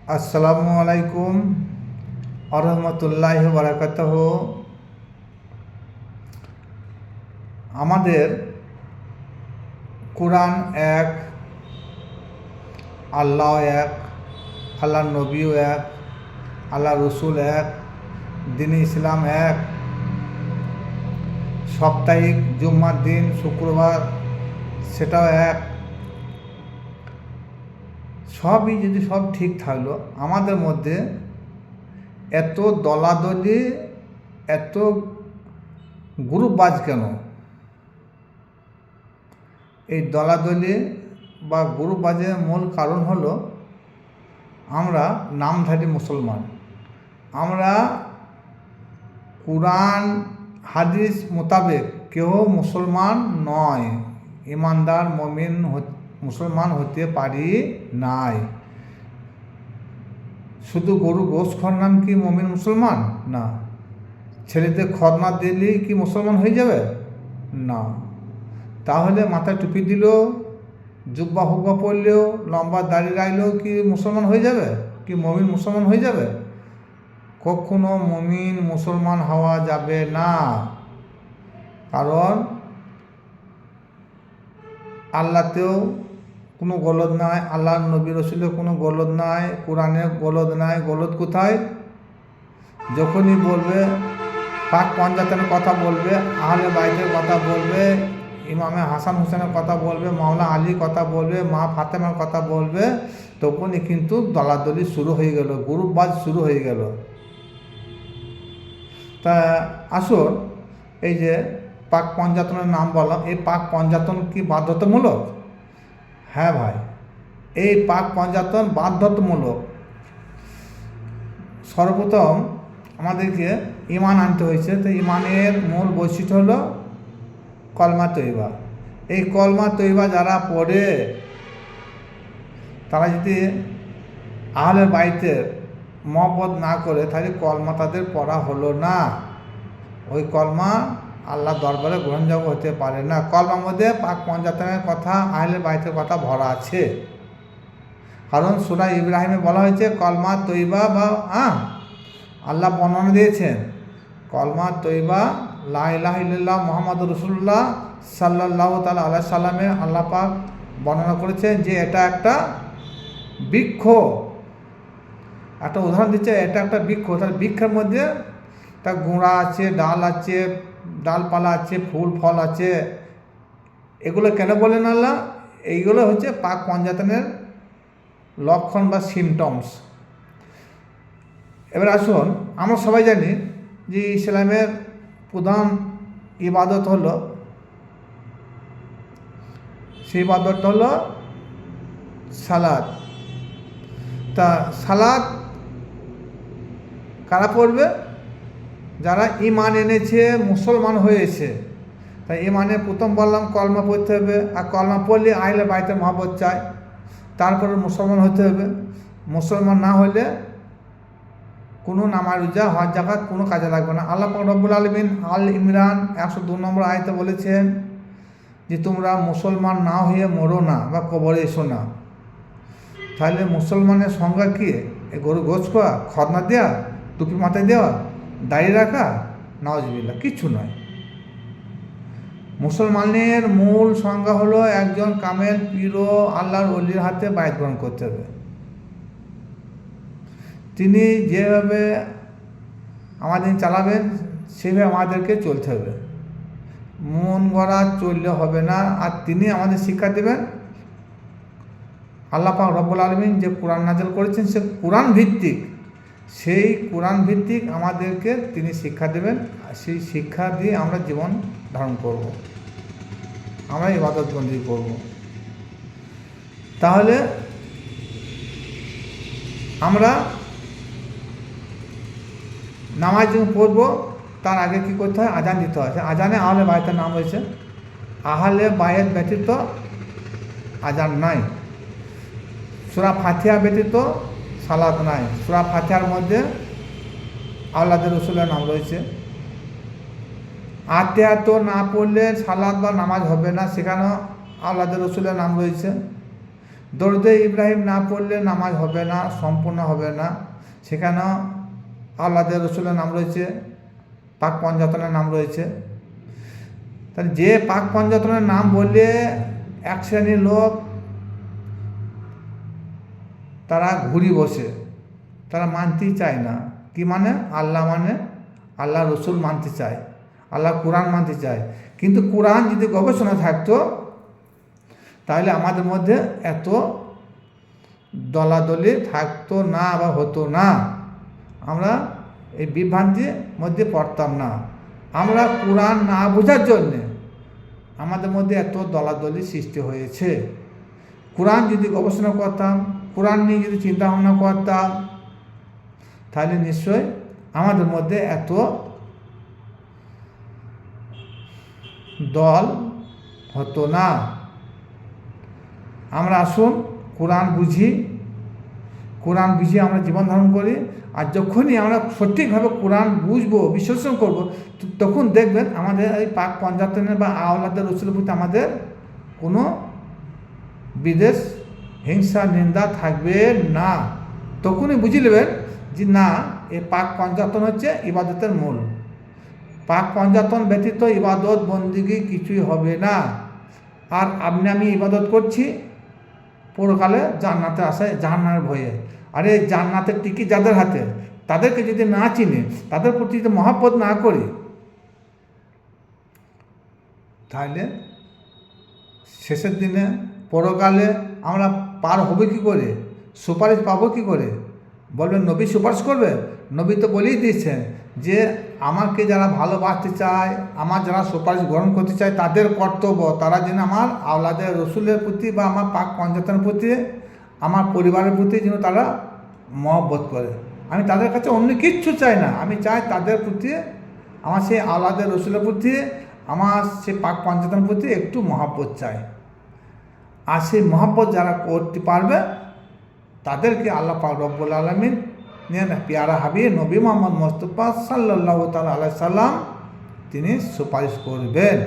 আসসালামু আলাইকুম আরহামতুল্লাহি বারাকাতুহ। আমাদের কোরআন এক, আল্লাহ এক, আল্লাহ নবীও এক, আল্লাহ রসুল এক, দিন ইসলাম এক, সাপ্তাহিক জুম্মার দিন শুক্রবার সেটাও এক। সবই যদি সব ঠিক থাকলো, আমাদের মধ্যে এত দলাদলি, এত গ্রুপবাজ কেন? এই দলাদলি বা গ্রুপবাজের মূল কারণ হলো আমরা নামধারী মুসলমান। আমরা কুরআন হাদিস মোতাবেক কেউ মুসলমান নয়, ইমানদার মুমিন মুসলমান হতে পারি নাই। শুধু গরু গোশ খাওয়ার নাম কি মুমিন মুসলমান? না। ছেলেদের খতনা দিলেই কি মুসলমান হয়ে যাবে? না। তাহলে মাথায় টুপি দিলেও, জুব্বা হুব্বা পরলেও, লম্বা দাড়ি রাখলেও কি মুসলমান হয়ে যাবে? কি মুমিন মুসলমান হয়ে যাবে? কখনো মুমিন মুসলমান হওয়া যাবে না। কারণ আল্লাহতেও কোনো গলদ নাই, আল্লাহ নবী রসুলের কোনো গলদ নাই, কোরআনে গলদ নাই। গলদ কোথায়? যখনই বলবে পাক পঞ্জাতনের কথা বলবে, আহলে বাইতের কথা বলবে, ইমামে হাসান হুসেনের কথা বলবে, মাওলা আলীর কথা বলবে, মা ফাতেমার কথা বলবে, তখনই কিন্তু দলাদলি শুরু হয়ে গেল, গ্রুপবাজ শুরু হয়ে গেল। তা আসুন, এই যে পাক পঞ্জাতনের নাম বললাম, এই পাক পঞ্জাতন কি বাধ্যতামূলক? হ্যাঁ ভাই, এই পাক পঞ্জাতন বাধ্যতামূলক। সর্বপ্রথম আমাদেরকে ঈমান আনতে হয়েছে। তো ঈমানের মূল বৈশিষ্ট্য হলো কলমা তৈবা। এই কলমা তৈবা যারা পড়ে, তারা যদি আহলে বাইতের মহব্বত না করে, তাহলে কলমা তাদের পড়া হলো না। ওই কলমা আল্লাহ দরবারে গ্রহণযোগ্য হতে পারে না। কলমার মধ্যে পাক পঞ্জাতনের কথা, আহলে বাইতের কথা ভরা আছে। কারণ সূরা ইব্রাহিমে বলা হয়েছে কলমা তৈবা, বা আল্লাহ বর্ণনা দিয়েছেন কলমা তৈবা, লা ইলাহা ইল্লাল্লাহ মুহাম্মাদুর রাসূলুল্লাহ সাল্লাল্লাহু তাআলা আলাইহি সাল্লামে আল্লাহ পাক বর্ণনা করেছেন যে এটা একটা বৃক্ষ। একটা উদাহরণ দিচ্ছে, এটা একটা বৃক্ষ। তার বৃক্ষের মধ্যে তার গুঁড়া আছে, ডাল আছে, ডালপালা আছে, ফুল ফল আছে। এগুলো কেন বলেন আল্লাহ? এইগুলো হচ্ছে পাক পঞ্জাতনের লক্ষণ বা সিমটমস। এবার আসুন, আমরা সবাই জানি যে ইসলামের প্রধান ইবাদত হলো, সেই ইবাদত হলো সালাত। তা সালাত কারা পড়বে? যারা ঈমান এনেছে, মুসলমান হয়েছে। তাই ঈমানে প্রথম বললাম কলমা পড়তে হবে, আর কলমা পড়লে আহলে বাইতের মহব্বত চায়, তারপরে মুসলমান হতে হবে। মুসলমান না হলে কোনো নামাজ রোজা হজ জাকাত কোনো কাজে লাগবে না। আল্লাহ পাক রব্বুল আলামিন আল ইমরান 102 নম্বর আয়াতে বলেছেন যে তোমরা মুসলমান না হয়ে মরো না বা কবরে এসো না। তাহলে মুসলমানের সংজ্ঞা কি? এই গরু গোছ খাওয়া, খতনা দেওয়া, টুপি মাথায় দেওয়া, দাড়ি রাখা? নাউজুবিল্লাহ, কিচ্ছু নয়। মুসলমানের মূল সংজ্ঞা হলো একজন কামেল পীর ও আল্লাহর ওলির হাতে বায়াত গ্রহণ করতে হবে। তিনি যেভাবে আমাদের চালাবেন সেভাবে আমাদেরকে চলতে হবে। মন গড়া চললে হবে না। আর তিনি আমাদের শিক্ষা দেবেন। আল্লাহ পাক রব্বুল আলামিন যে কোরআন নাযিল করেছেন সে কোরআন ভিত্তিক। সেই কোরআন ভিত্তিক আমাদেরকে তিনি শিক্ষা দেবেন। সেই শিক্ষা দিয়ে আমরা জীবন ধারণ করব, আমরা ইবাদত বন্দেগী করব। তাহলে আমরা নামাজ যখন পড়ব, তার আগে কী করতে হয়? আজান দিতে হয়। আজানে আহলে বাইতের নাম হয়েছে। আহলে বাইত ব্যতীত আজান নাই। সূরা ফাতিহা ব্যতীত সালাত নাই। সূরা ফাতিহার মধ্যে আওলাদের রসুলের নাম রয়েছে। আতিহাত না পড়লে সালাত বা নামাজ হবে না, সেখানেও আওলাদের রসুলের নাম রয়েছে। দরুদে ইব্রাহিম না পড়লে নামাজ হবে না, সম্পূর্ণ হবে না। সেখানেও আল্লাহর রসুলের নাম রয়েছে, পাক পঞ্জাতনের নাম রয়েছে। তাহলে যে পাক পঞ্জাতনের নাম বললে এক শ্রেণীর লোক তারা ঘুরি বসে, তারা মানতেই চায় না। কি মানে? আল্লাহ রসুল মানতে চায়, আল্লাহ কোরআন মানতে চায়। কিন্তু কোরআন যদি গবেষণা থাকতো তাহলে আমাদের মধ্যে এত দলাদলি থাকতো না বা হতো না, আমরা এই বিভ্রান্তির মধ্যে পড়তাম না। আমরা কোরআন না বোঝার জন্যে আমাদের মধ্যে এত দলাদলি সৃষ্টি হয়েছে। কোরআন যদি গবেষণা করতাম, কোরআন নিয়ে যদি চিন্তা ভাবনা করতাম, তাহলে নিশ্চয় আমাদের মধ্যে এত দল হতো না। আমরা আসুন কোরআন বুঝি, কোরআন বুঝিয়ে আমরা জীবন ধারণ করি। আর যখনই আমরা সঠিকভাবে কোরআন বুঝবো, বিশ্লেষণ করব, তখন দেখবেন আমাদের এই পাক পঞ্জাতনের বা আওলাদের রসুলের প্রতি আমাদের কোনো বিদেশ হিংসা নিন্দা থাকবে না। তখনই বুঝে নেবেন যে না, এই পাক পঞ্জাতন হচ্ছে ইবাদতের মূল। পাক পঞ্জাতন ব্যতীত ইবাদত বন্দিগি কিছুই হবে না। আর আমি ইবাদত করছি পরকালে জান্নাতে আসে জাহান্নামের ভয়ে। আরে জান্নাতের টিকিট যাদের হাতে, তাদেরকে যদি না চিনি, তাদের প্রতি যদি মহব্বত না করি, তাহলে শেষের দিনে পরকালে আমরা পার হবে কি করে? সুপারিশ পাবো কি করে? বলবেন নবী সুপারিশ করবে? নবী তো বলেই দিয়েছেন যে আমাকে যারা ভালোবাসতে চায়, আমার যারা সুপারিশ গ্রহণ করতে চায়, তাদের কর্তব্য তারা যেন আমার আওলাদের রসুলের প্রতি বা আমার পাক পঞ্জাতনের প্রতি, আমার পরিবারের প্রতি যেন তারা মহব্বত করে। আমি তাদের কাছে অন্য কিচ্ছু চাই না, আমি চাই তাদের প্রতি, আমার সেই আওলাদের রসুলের প্রতি, আমার সেই পাক পঞ্জাতনের প্রতি একটু মহব্বত চাই। আর সেই মহব্বত যারা করতে পারবে তাদেরকে আল্লাহ পাক রব্বুল আলামিন পেয়ারা হাবিব নবী মোহাম্মদ মুস্তাফা সাল্লাল্লাহু তাআলা আলাইহি সাল্লাম তিনি সুপারিশ করবেন।